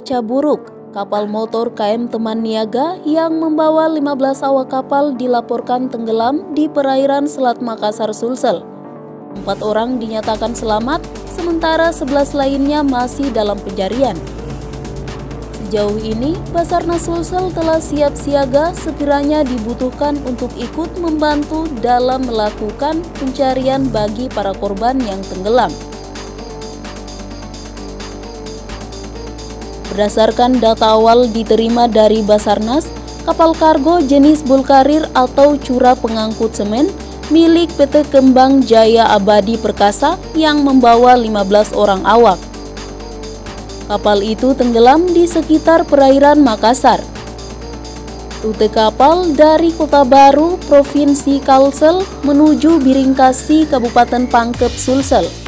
cuaca buruk, kapal motor KM Teman Niaga yang membawa 15 awak kapal dilaporkan tenggelam di perairan Selat Makassar, Sulsel. 4 orang dinyatakan selamat, sementara 11 lainnya masih dalam pencarian. Sejauh ini, Basarnas Sulsel telah siap siaga sekiranya dibutuhkan untuk ikut membantu dalam melakukan pencarian bagi para korban yang tenggelam. Berdasarkan data awal diterima dari Basarnas, kapal kargo jenis Bulk Carrier atau cura pengangkut semen milik PT Kembang Jaya Abadi Perkasa yang membawa 15 orang awak. Kapal itu tenggelam di sekitar perairan Makassar. Rute kapal dari Kota Baru, Provinsi Kalsel menuju Biringkasi, Kabupaten Pangkep, Sulsel.